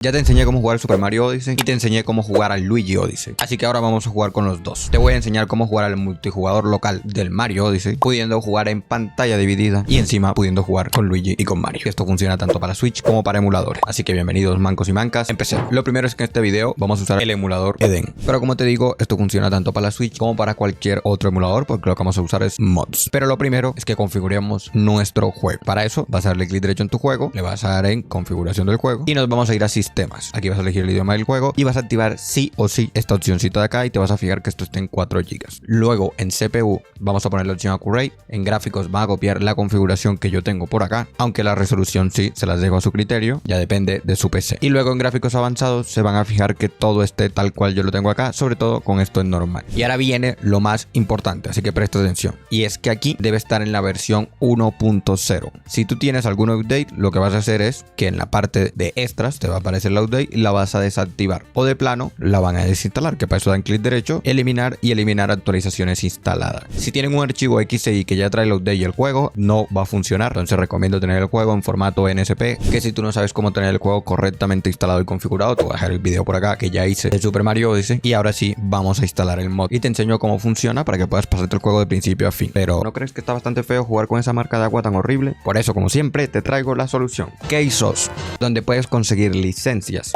Ya te enseñé cómo jugar Super Mario Odyssey y te enseñé cómo jugar al Luigi Odyssey. Así que ahora vamos a jugar con los dos. Te voy a enseñar cómo jugar al multijugador local del Mario Odyssey, pudiendo jugar en pantalla dividida y encima pudiendo jugar con Luigi y con Mario. Esto funciona tanto para Switch como para emuladores. Así que bienvenidos mancos y mancas. Empecemos. Lo primero es que en este video vamos a usar el emulador Eden. Pero como te digo, esto funciona tanto para la Switch como para cualquier otro emulador, porque lo que vamos a usar es mods. Pero lo primero es que configuremos nuestro juego. Para eso vas a darle clic derecho en tu juego, le vas a dar en configuración del juego y nos vamos a ir a sistemas. Aquí vas a elegir el idioma del juego y vas a activar sí o sí esta opcióncita de acá y te vas a fijar que esto esté en 4 GB. Luego en CPU vamos a poner la opción Accurate. En gráficos va a copiar la configuración que yo tengo por acá, aunque la resolución sí se las dejo a su criterio, ya depende de su PC. Y luego en gráficos avanzados se van a fijar que todo esté tal cual yo lo tengo acá, sobre todo con esto en normal. Y ahora viene lo más importante, así que presta atención. Y es que aquí debe estar en la versión 1.0. Si tú tienes algún update, lo que vas a hacer es que en la parte de extras te va a aparecer la update y la vas a desactivar, o de plano la van a desinstalar, que para eso dan clic derecho, eliminar y eliminar actualizaciones instaladas. Si tienen un archivo XCI que ya trae el update y el juego, no va a funcionar. Entonces recomiendo tener el juego en formato NSP, que si tú no sabes cómo tener el juego correctamente instalado y configurado, te voy a dejar el video por acá que ya hice de Super Mario Odyssey. Y ahora sí vamos a instalar el mod y te enseño cómo funciona para que puedas pasarte el juego de principio a fin. Pero ¿no crees que está bastante feo jugar con esa marca de agua tan horrible? Por eso, como siempre, te traigo la solución. KSOS, donde puedes conseguir licencias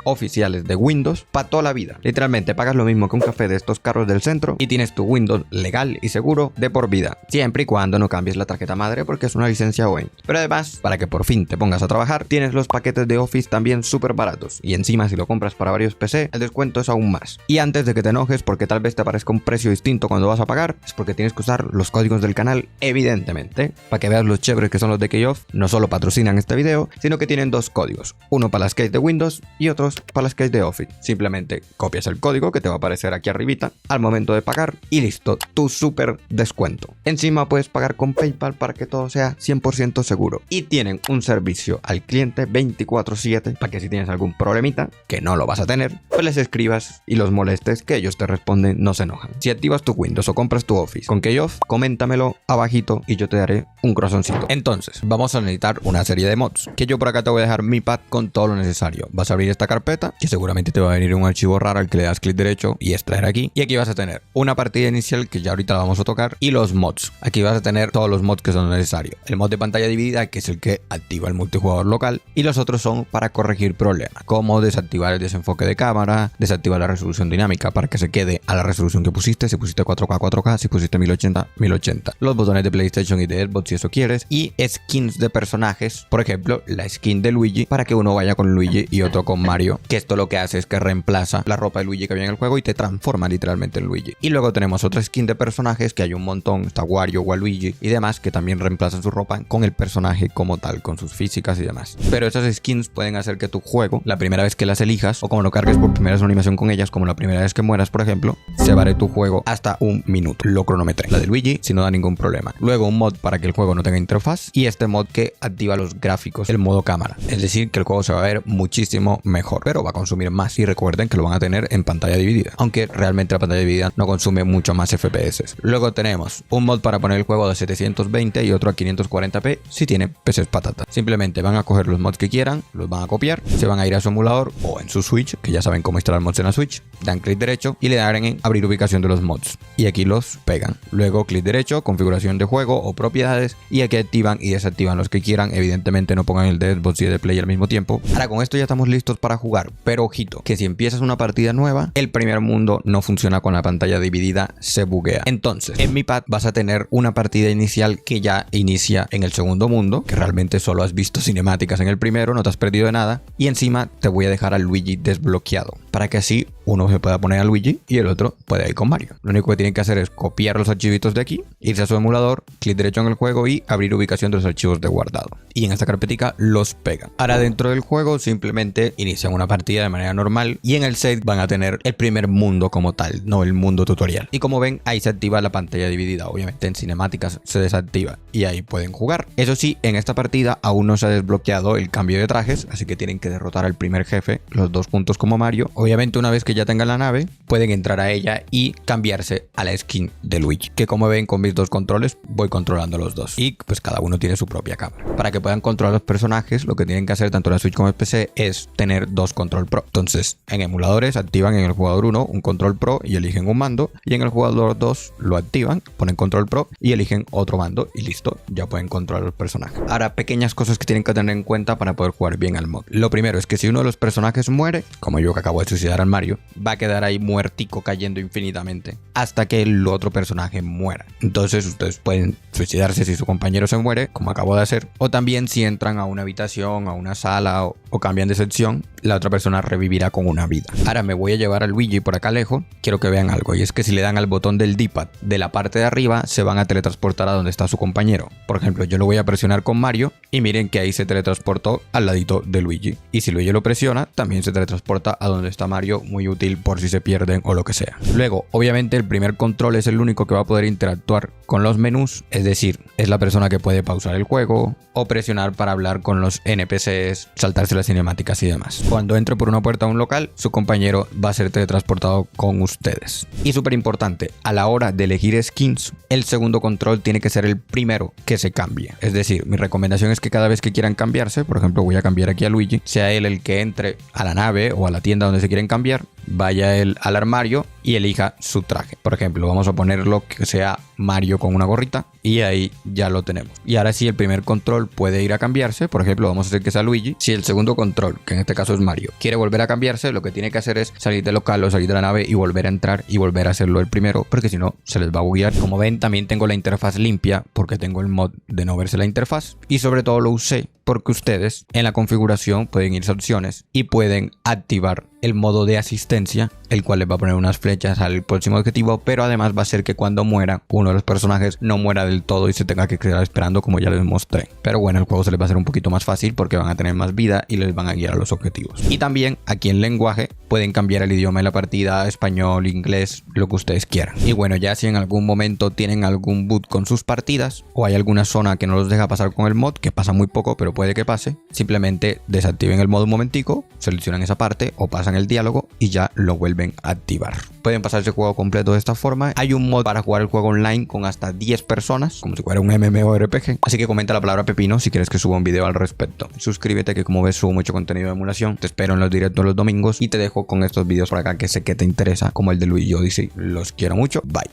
oficiales de Windows para toda la vida. Literalmente pagas lo mismo que un café de estos carros del centro y tienes tu Windows legal y seguro de por vida, siempre y cuando no cambies la tarjeta madre, porque es una licencia OEM. Pero además, para que por fin te pongas a trabajar, tienes los paquetes de Office también súper baratos, y encima si lo compras para varios PC, el descuento es aún más. Y antes de que te enojes porque tal vez te aparezca un precio distinto cuando vas a pagar, es porque tienes que usar los códigos del canal, evidentemente, para que veas los chéveres que son los de K-Off. No solo patrocinan este video, sino que tienen 2 códigos, uno para las keys de Windows y otros para las keys de Office. Simplemente copias el código que te va a aparecer aquí arribita al momento de pagar y listo, tu súper descuento. Encima puedes pagar con PayPal para que todo sea 100% seguro. Y tienen un servicio al cliente 24/7 para que si tienes algún problemita, que no lo vas a tener, pues les escribas y los molestes, que ellos te responden, no se enojan. Si activas tu Windows o compras tu Office con K-Off, coméntamelo abajito y yo te daré un corazoncito. Entonces, vamos a necesitar una serie de mods, que yo por acá te voy a dejar mi pad con todo lo necesario. Vas a abrir esta carpeta, que seguramente te va a venir un archivo raro al que le das clic derecho y extraer aquí. Y aquí vas a tener una partida inicial que ya ahorita la vamos a tocar y los mods. Aquí vas a tener todos los mods que son necesarios. El mod de pantalla dividida, que es el que activa el multijugador local, y los otros son para corregir problemas, como desactivar el desenfoque de cámara, desactivar la resolución dinámica para que se quede a la resolución que pusiste, si pusiste 4K, 4K, si pusiste 1080, 1080. Los botones de PlayStation y de Xbox si eso quieres, y skins de personajes, por ejemplo, la skin de Luigi para que uno vaya con Luigi y otro con Mario, que esto lo que hace es que reemplaza la ropa de Luigi que había en el juego y te transforma literalmente en Luigi. Y luego tenemos otra skin de personajes, que hay un montón, está Wario, Waluigi y demás, que también reemplazan su ropa con el personaje como tal, con sus físicas y demás. Pero esas skins pueden hacer que tu juego, la primera vez que las elijas o como lo cargues por primera vez una animación con ellas, como la primera vez que mueras, por ejemplo, se vare tu juego hasta 1 minuto. Lo cronometré. La de Luigi si no da ningún problema. Luego un mod para que el juego no tenga interfaz, y este mod que activa los gráficos, el modo cámara. Es decir, que el juego se va a ver muchísimo mejor, pero va a consumir más. Y recuerden que lo van a tener en pantalla dividida, aunque realmente la pantalla dividida no consume mucho más FPS. Luego tenemos un mod para poner el juego de 720 y otro a 540p si tiene PCs patatas. Simplemente van a coger los mods que quieran, los van a copiar, se van a ir a su emulador o en su Switch, que ya saben cómo instalar mods en la Switch, dan clic derecho y le dan en abrir ubicación de los mods y aquí los pegan. Luego clic derecho, configuración de juego o propiedades, y aquí activan y desactivan los que quieran. Evidentemente no pongan el de Xbox y el de Play al mismo tiempo. Ahora con esto ya estamos listos para jugar, pero ojito, que si empiezas una partida nueva, el primer mundo no funciona con la pantalla dividida, se buguea. Entonces, en mi pad vas a tener una partida inicial que ya inicia en el segundo mundo, que realmente solo has visto cinemáticas en el primero, no te has perdido de nada, y encima te voy a dejar a Luigi desbloqueado, para que así uno se pueda poner a Luigi y el otro puede ir con Mario. Lo único que tienen que hacer es copiar los archivitos de aquí, irse a su emulador, clic derecho en el juego y abrir ubicación de los archivos de guardado. Y en esta carpetica los pegan. Ahora dentro del juego simplemente inician una partida de manera normal y en el save van a tener el primer mundo como tal, no el mundo tutorial. Y como ven, ahí se activa la pantalla dividida. Obviamente en cinemáticas se desactiva y ahí pueden jugar. Eso sí, en esta partida aún no se ha desbloqueado el cambio de trajes, así que tienen que derrotar al primer jefe, los dos juntos como Mario, Obviamente una vez que ya tengan la nave, pueden entrar a ella y cambiarse a la skin de Luigi, que como ven con mis dos controles voy controlando los dos y pues cada uno tiene su propia cámara. Para que puedan controlar los personajes, lo que tienen que hacer tanto en la Switch como en el PC es tener dos control pro. Entonces en emuladores activan en el jugador 1 un control pro y eligen un mando, y en el jugador 2 lo activan, ponen control pro y eligen otro mando y listo, ya pueden controlar los personajes. Ahora, pequeñas cosas que tienen que tener en cuenta para poder jugar bien al mod. Lo primero es que si uno de los personajes muere, como yo que acabo de suicidar al Mario, va a quedar ahí muertico cayendo infinitamente hasta que el otro personaje muera. Entonces ustedes pueden suicidarse si su compañero se muere, como acabo de hacer, o también si entran a una habitación, a una sala o cambian de sección, la otra persona revivirá con una vida. Ahora me voy a llevar a Luigi por acá lejos. Quiero que vean algo, y es que si le dan al botón del D-pad de la parte de arriba, se van a teletransportar a donde está su compañero. Por ejemplo, yo lo voy a presionar con Mario y miren que ahí se teletransportó al ladito de Luigi. Y si Luigi lo presiona, también se teletransporta a donde está Mario, muy útil por si se pierden o lo que sea. Luego, obviamente el primer control es el único que va a poder interactuar con los menús, es decir, es la persona que puede pausar el juego o presionar para hablar con los NPCs, saltarse las cinemáticas y demás. Cuando entre por una puerta a un local, su compañero va a ser teletransportado con ustedes. Y súper importante, a la hora de elegir skins, el segundo control tiene que ser el primero que se cambie. Es decir, mi recomendación es que cada vez que quieran cambiarse, por ejemplo voy a cambiar aquí a Luigi, sea él el que entre a la nave o a la tienda donde se quieren cambiar, vaya él al armario y elija su traje. Por ejemplo, vamos a ponerlo que sea Mario con una gorrita y ahí ya lo tenemos. Y ahora sí, el primer control puede ir a cambiarse. Por ejemplo, vamos a hacer que sea Luigi. Si el segundo control, que en este caso es Mario, quiere volver a cambiarse, lo que tiene que hacer es salir del local o salir de la nave y volver a entrar y volver a hacerlo el primero, porque si no se les va a buguear. Como ven, también tengo la interfaz limpia porque tengo el mod de no verse la interfaz, y sobre todo lo usé porque ustedes en la configuración pueden irse a opciones y pueden activar el modo de asistencia, el cual les va a poner unas flechas al próximo objetivo, pero además va a hacer que cuando muera uno de los personajes no muera del todo y se tenga que quedar esperando, como ya les mostré. Pero bueno, el juego se les va a hacer un poquito más fácil porque van a tener más vida y les van a guiar a los objetivos. Y también aquí en lenguaje pueden cambiar el idioma de la partida, español, inglés, lo que ustedes quieran. Y bueno, ya si en algún momento tienen algún boot con sus partidas o hay alguna zona que no los deja pasar con el mod, que pasa muy poco pero puede que pase, simplemente desactiven el mod un momentico, seleccionan esa parte o pasan el diálogo y ya lo vuelven a activar. Pueden pasar ese juego completo de esta forma. Hay un mod para jugar el juego online con hasta 10 personas, como si fuera un MMORPG. Así que comenta la palabra pepino si quieres que suba un video al respecto. Suscríbete, que como ves subo mucho contenido de emulación. Te espero en los directos los domingos y te dejo con estos videos por acá que sé que te interesa, como el de Luigi Odyssey. Los quiero mucho. Bye.